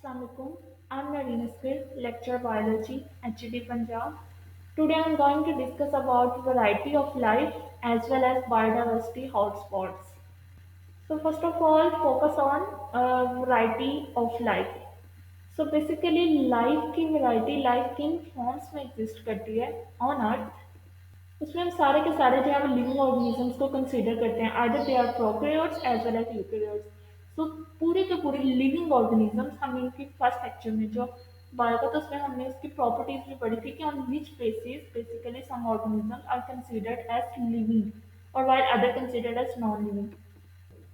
Assalamualaikum. I'm Nareen Asghar, lecturer biology at GD Punjab. Today I'm going to discuss about variety of life as well as biodiversity hotspots. So first of all, focus on variety of life. So basically life की variety life किन forms में exist करती है on earth. उसमें हम सारे के सारे जो है वो लिविंग ऑर्गेनिजम्स को कंसीडर करते हैं either they are prokaryotes as well as eukaryotes. So पूरे के पूरे लिविंग ऑर्गेनिजम्स हम इनकी फर्स्ट लेक्चर में जो बायो का तो उसमें हमने इसकी प्रॉपर्टीज भी पढ़ी थी कि on which basis basically some organisms are considered as living और while other considered as non living.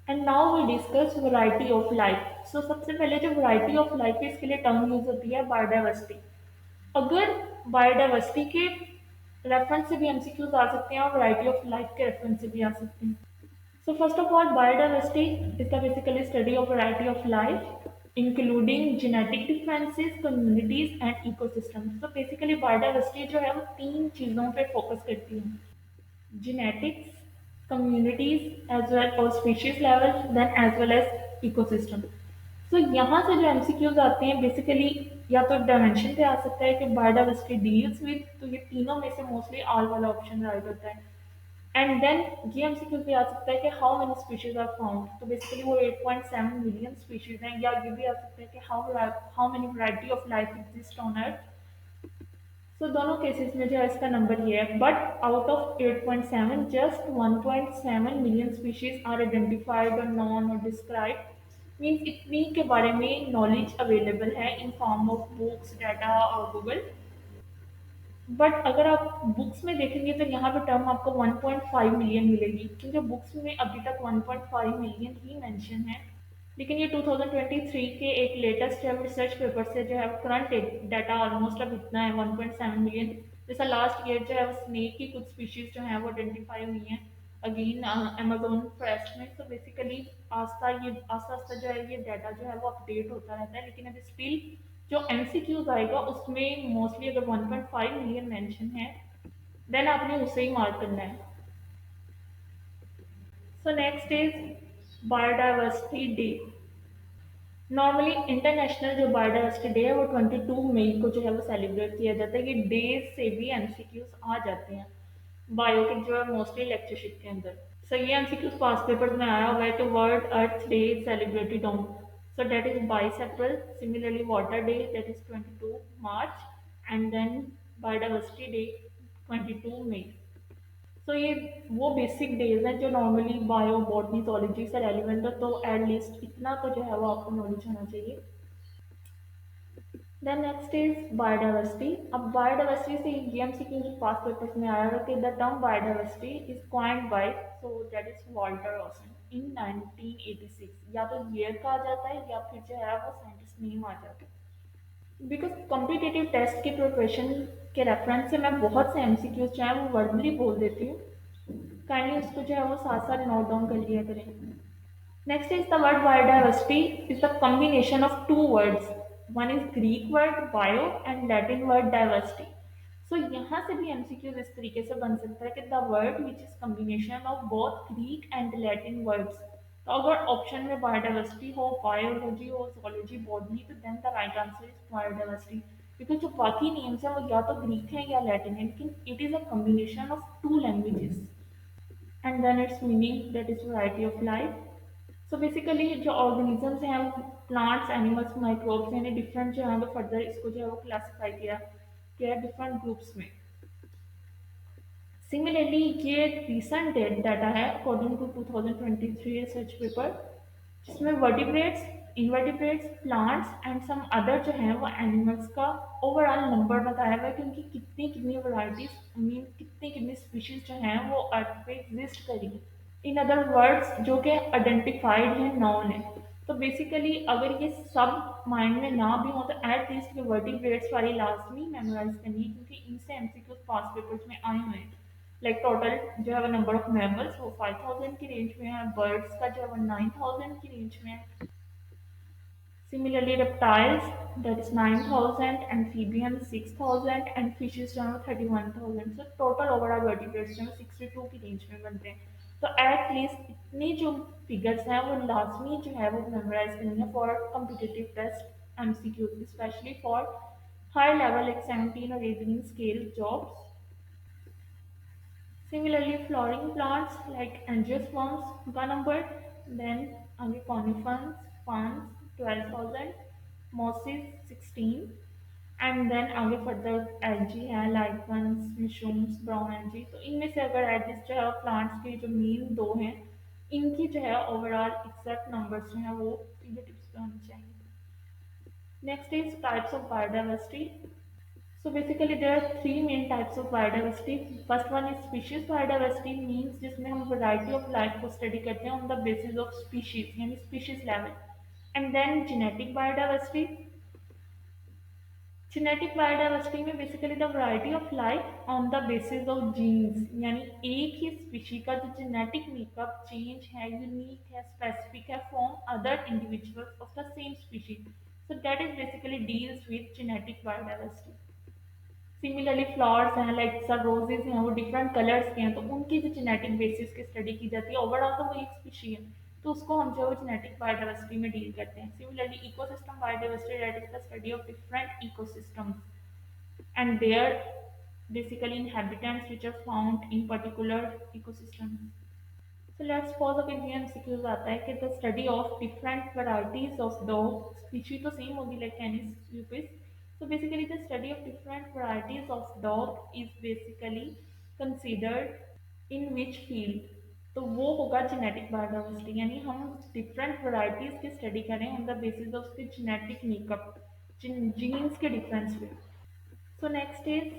And now we discuss variety of life. So सबसे पहले जो वैरायटी ऑफ लाइफ है इसके लिए टर्म यूज होती है बायोडाइवर्सिटी। अगर बायोडाइवर्सिटी के रेफरेंस से भी एमसीक्यूज आ सकते हैं और वैरायटी ऑफ लाइफ के रेफरेंस से भी आ सकते हैं। So first of all biodiversity is the basically study of variety of life including genetic differences communities and ecosystem. तो बेसिकली बायोडाइवर्सिटी जो है वो तीन चीज़ों पे फोकस करती है, genetics, communities as well और species level then as well as ecosystem। तो यहाँ से जो एमसीक्यूज आते हैं बेसिकली या तो डायमेंशन पे आ सकता है कि बायोडाइवर्सिटी डील्स विद, तो ये तीनों में से मोस्टली आल वाला ऑप्शन राइट होता है। एंड देन ये एमसीक्यू पे आ सकता है कि how many species are found, so basically वो 8.7 मिलियन स्पीशीज हैं, या ये भी आ सकता है कि how many variety of life exist on earth. So दोनों केसेस में जो है इसका नंबर ये है, but out of 8.7 just 1.7 million species are identified और नॉन और डिस्क्राइब। मीन्स इतनी के बारे में नॉलेज अवेलेबल है in form of books data और गूगल। बट अगर आप बुक्स में देखेंगे तो यहाँ पे टर्म आपको 1.5 मिलियन मिलेगी, क्योंकि बुक्स में अभी तक 1.5 मिलियन ही मेंशन है। लेकिन ये 2023 के एक लेटेस्ट रिसर्च पेपर से जो है करंट डाटा ऑलमोस्ट अब इतना है 1.7 मिलियन। जैसा लास्ट ईयर जो है स्नेक की कुछ स्पीशीज जो है वो आइडेंटिफाई हुई हैं अगेन अमेजोन फॉरेस्ट में। तो बेसिकली आस्ता आस्ता जो है ये डाटा जो है वो अपडेट होता रहता है, लेकिन अभी स्टिल जो एमसीक्यूज आएगा उसमें मोस्टली अगर 1.5 मिलियन मेंशन है देन आपने उसे ही मार्क करना है। So next is biodiversity day. Normally international जो बायोडाइवर्सिटी डे है वो 22 मई को जो है वो सेलिब्रेट किया जाता है। ये डेज से भी एमसीक्यूज आ जाते हैं बायो के जो है मोस्टली लेक्चरशिप के अंदर। सो ये एमसीक्यूज पास्ट पेपर में आया हुआ है कि world earth day celebrated on, so date is 22 April. Similarly water day that is 22 March, and then biodiversity day 22 May. So ये वो बेसिक डेज हैं जो नॉर्मली बायो बॉटनी zoology से रेलिवेंट है, तो एटलीस्ट इतना तो जो है वो आपको नॉलेज होना चाहिए। Then next is biodiversity. अब बायोडाइवर्सिटी से ये एमसीक्यू जो पास्ट पेपर्स में आया है कि the term biodiversity is coined by, so that is Walter Rosen इन 1986। या तो ईयर का आ जाता है या फिर जो है वो साइंटिस्ट नेम आ जाता है। बिकॉज कॉम्पिटिटिव टेस्ट की प्रिपरेशन के रेफरेंस से मैं बहुत से एमसीक्यूज जो है वो वर्डली बोल देती हूँ, काइंडली उसको जो है वो साथ साथ नोट डाउन कर लिया करें। Next is the word biodiversity is the combination of two words, one is Greek word bio and Latin word diversity. So यहाँ से भी एमसीक्यूज इस तरीके से बन सकता है कि the word which is combination of both Greek and Latin words. तो अगर ऑप्शन में बायोडाइवर्सिटी हो, बायोलॉजी हो, zoology, बॉटनी, तो then the right answer is biodiversity. Because जो बाकी नेम्स हैं वो या तो ग्रीक है या लैटिन है, लेकिन it is a combination of two languages and then its meaning that is variety of life. So basically जो ऑर्गेनिजम्स हैं वो प्लांट्स एनिमल्स माइक्रोब्स यानी डिफरेंट जो है वो फर्दर इसको जो है वो क्लासीफाई किया गया डिफरेंट ग्रुप्स में। सिमिलरली ये रिसेंट डाटा है अकॉर्डिंग टू 2023 रिसर्च पेपर, जिसमें vertebrates, invertebrates, plants and some other जो हैं वो एनिमल्स का ओवरऑल नंबर बताया हुआ है कि उनकी कितनी कितनी वैराइटीज मीन कितनी कितनी स्पीशीज जो हैं वो अर्थ पे एग्जिस्ट करेगी। इन अदर वर्ड्स जो कि आइडेंटिफाइड है, नॉन है। तो बेसिकली अगर ये सब माइंड में ना भी हो तो एट लीस्ट ये वर्टिब्रेट्स वाली लाजमी मेमोराइज करनी है, क्योंकि इनसे एमसीक्यूज पास्ट पेपर्स में आए हुए हैं। लाइक टोटल जो है वो नंबर ऑफ मैमल्स वो 5000 की रेंज में है, बर्ड्स का जो है वो 9000 की रेंज में है। Similarly, reptiles that is 9,000, amphibians 6,000 and fishes जो है 31,000। So total overall vertebrates जो है 62 की रेंज में बनते हैं। तो एट लीस्ट इतनी जो फिगर्स हैं वो लाजमी जो है वो मेमोराइज करनी है for competitive test. MCQs, especially for high level like 17 or 18 scale jobs. Similarly, flowering plants like angiosperms, 1 number, then आगे conifers, ferns, 12,000, mosses, 16, and then आगे फर्दर एल्जी है लाइकन्स मशरूम्स ब्राउन एल्जी तो इनमें से अगर Aedes जो है plants के जो मेन दो हैं इनकी जो है ओवरऑल एग्जैक्ट नंबर्स जो है वो फिंगर टिप्स पे होने चाहिए. Next is types of biodiversity. So basically there are three main types of biodiversity. First one is species biodiversity means जिसमें हम variety of life को study करते हैं on the basis of species यानी species level. And then genetic biodiversity. Genetic biodiversity में basically the variety of life on the basis of genes यानी एक ही species का जो genetic makeup change है unique है specific है from other individuals of the same species. So that is basically deals with genetic biodiversity. Similarly flowers हैं like सब roses हैं वो डिफरेंट कलर्स के हैं तो उनकी जो जेनेटिक बेसिस की स्टडी की जाती है ओवरऑल तो वो एक स्पीशी है तो उसको हम जो है जेनेटिक बायोडाइवर्सिटी में डील करते हैं. Similarly ecosystem biodiversity that is the study of different ecosystems and their basically inhabitants which are found in particular ecosystems. So let's suppose अगर ये MCQs आता है कि the study of different varieties of dog species तो same होगी like canis lupus. So basically the study of different varieties of dog is basically considered in which field. तो वो होगा जेनेटिक बायोडाइवर्सिटी यानी हम डिफरेंट वैरायटीज की study करें on the basis of उसके जेनेटिक मेकअप जीन्स के डिफरेंस पे. So next is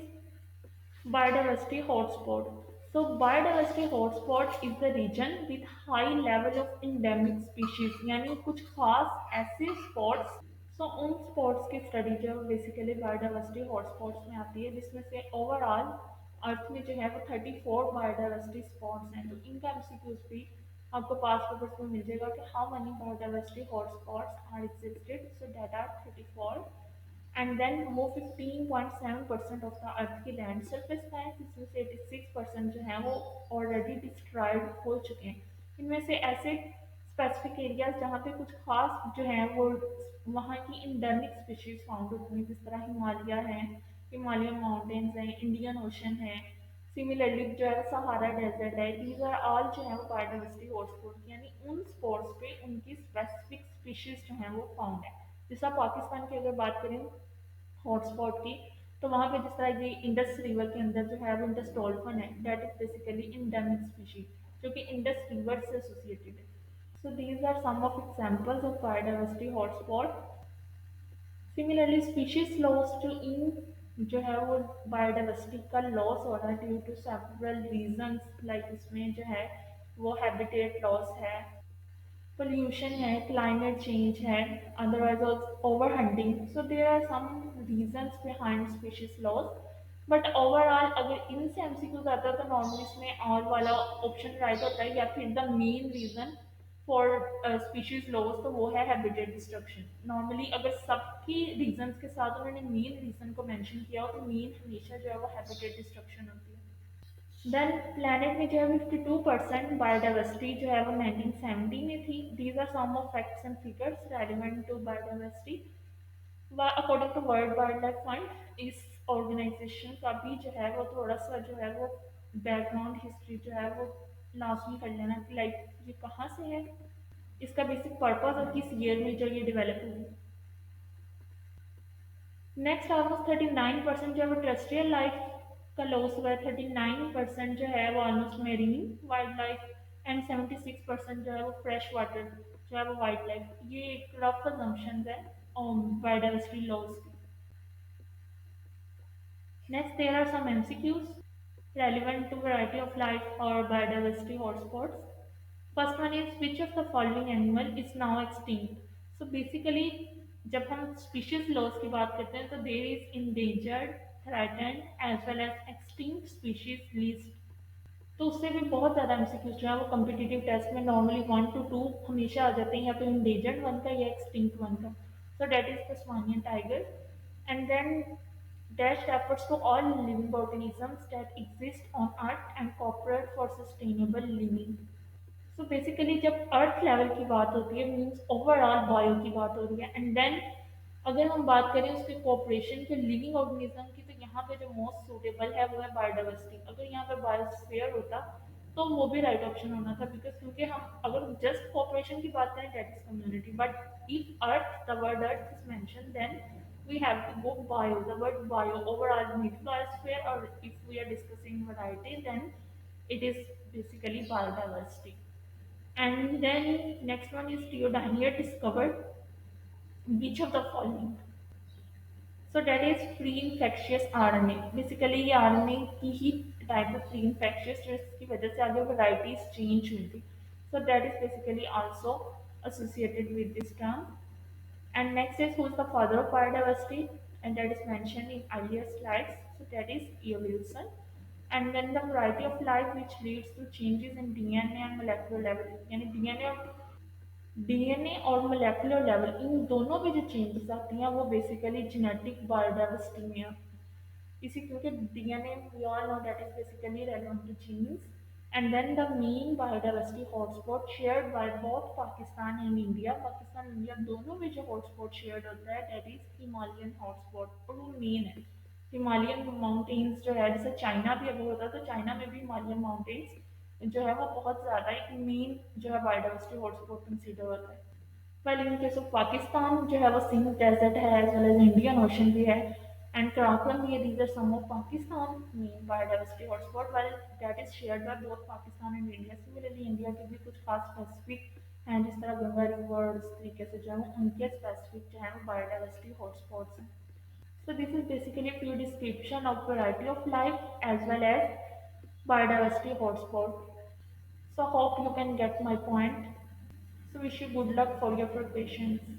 biodiversity hotspot. So biodiversity hotspot is the region with high level of endemic species यानी कुछ खास ऐसे spots. सो उन स्पॉट्स की स्टडी जो बेसिकली बायोडाइवर्सिटी हॉटस्पॉट्स में आती है जिसमें से ओवरऑल अर्थ में जो है वो 34 बायोडाइवर्सिटी स्पॉट्स हैं तो इनका एमसीक्यूज भी आपको पास पेपर्स में मिल जाएगा कि how many biodiversity hotspots are existed. So that are 34 and then वो 15.7% ऑफ द अर्थ की लैंड सर्फेस का है जिसमें से 86% जो है वो ऑलरेडी डिस्ट्रॉयड हो चुके हैं. इनमें से ऐसे स्पेसिफिक एरियाज जहाँ पे कुछ खास जो है वो वहाँ की इंडेमिक स्पीशीज फाउंड होती हैं जिस तरह हिमालय है हिमालयन माउंटेन्स हैं इंडियन ओशन है. सिमिलरली जो है सहारा डेजर्ट है दीज आर ऑल जो है वो बायोडाइवर्सिटी हॉटस्पॉट यानी उन स्पॉट्स पे उनकी स्पेसिफिक स्पीशीज जो है वो फाउंड है. जैसा पाकिस्तान की अगर बात करें हॉटस्पॉट की तो वहाँ पे जिस तरह ये इंडस रिवर के अंदर जो है वो इंडस डॉल्फिन है that is basically endemic species जो कि इंडस रिवर से एसोसिएटेड है. So these are some of examples of biodiversity hotspot. Similarly, species loss to in जो है वो बायोडाइवर्सिटी का लॉस हो रहा है due to several reasons like इसमें जो है वो हैबिटेट लॉस है पोल्यूशन है क्लाइमेट चेंज है otherwise over hunting. So there are some reasons behind species loss but overall अगर इनसे एमसीक्यूज आता है तो नॉर्मली इसमें ऑल वाला ऑप्शन राइट होता है या फिर the main reason for species loss तो वो है हैबिटेट डिस्ट्रक्शन. नॉर्मली अगर सबकी रीजंस के साथ उन्होंने मेन रीजन को मेंशन किया हो तो मेन हमेशा जो है वो हैबिटेट डिस्ट्रक्शन होती है. देन प्लैनेट में जो है 52% बायोडाइवर्सिटी जो है वो 1970 में थी. These are some of facts and figures relevant to biodiversity. According to World Wildlife Fund इस ऑर्गेनाइजेशन का भी जो है वो थोड़ा सा जो है वो बैकग्राउंड हिस्ट्री जो है वो लाजमी कर लेना कि लाइक ये कहाँ से है इसका बेसिक पर्पस और किस ईयर में जो ये डेवलप हुई. नेक्स्ट ऑलमोस्ट 39% जो है वो टेरेस्ट्रियल लाइफ का लॉस हुआ है. 39% जो है वो almost marine wild life and 76% जो है वो फ्रेश वाटर जो है वो वाइल्ड लाइफ. ये एक रफ assumptions है बायोडाइवर्सिटी लॉस की. Next, there are some MCQs relevant to variety of life or biodiversity hotspots. First one is which of the following animal is now extinct? So basically जब हम species loss की बात करते हैं तो there is endangered, threatened as well as extinct species list. तो उससे भी बहुत ज़्यादा एमसीक्यूज जो है वो कम्पिटिटिव टेस्ट में नॉर्मली 1 to 2 हमेशा आ जाते हैं या तो इंडेंजर्ड वन का या एक्सटिंक्ट वन का. So date is Tasmanian tiger and then dashed efforts to all living organisms that exist on earth and cooperate for sustainable living. So basically जब अर्थ लेवल की बात होती है मीन्स ओवरऑल बायो की बात हो रही है एंड देन अगर हम बात करें उसके कॉपरेशन के लिविंग ऑर्गेनिज्म की, तो यहाँ पे जो मोस्ट सूटेबल है वो है बायोडाइवर्सिटी। अगर यहाँ पे बायोस्फीयर होता तो वो भी राइट ऑप्शन होना था, बिकॉज क्योंकि हम अगर जस्ट कॉपरेशन की बात करें that is community, but if earth the word earth is mention then we have to go bio, the word bio overall means biosphere, or if we are discussing variety then it is basically biodiversity. And then next one is Theodania discovered which of the following. So that is pre-infectious RNA. Basically ये RNA की ही type of pre infectious जिसकी वजह से आगे varieties change हुई थी. So that is basically also associated with this term. And next is who is the father of biodiversity, and that is mentioned in earlier slides. So that is evolution. And then the variety of life which leads to changes in DNA and molecular level. यानी DNA और molecular level in दोनों में जो changes आती हैं वो basically genetic biodiversity में आती हैं. इसी क्योंकि DNA we all know that is basically relevant to genes. And then the main biodiversity hotspot shared by both Pakistan and India. Pakistan India दोनों में जो हॉटस्पॉट शेयर्ड होता है दैट इज हिमालयन हॉटस्पॉट, और वो मेन है हिमालयन माउंटेन्स जो है. जैसे चाइना भी अगर होता तो चाइना में भी हिमालयन माउंटेन्स जो है वो बहुत ज़्यादा एक मेन जो है बायोडाइवर्सिटी हॉटस्पॉट कंसीडर होता है. Well in case of Pakistan जो है वो सिंध डेजर्ट है as well as Indian Ocean भी है, एंड कराकरम भी है. These are some of Pakistan main biodiversity hotspot. Well that is shared by both Pakistan and India. Similarly India के भी कुछ खास स्पेसिफिक हैं जिस तरह गंगा रिवर, इस तरीके से जो है उनके स्पेसिफिक जो है वो बायोडाइवर्सिटी हॉटस्पॉट्स हैं. So this is basically a few description of variety of life as well as biodiversity hotspot. So hope you can get my point. So wish you good luck for your preparations.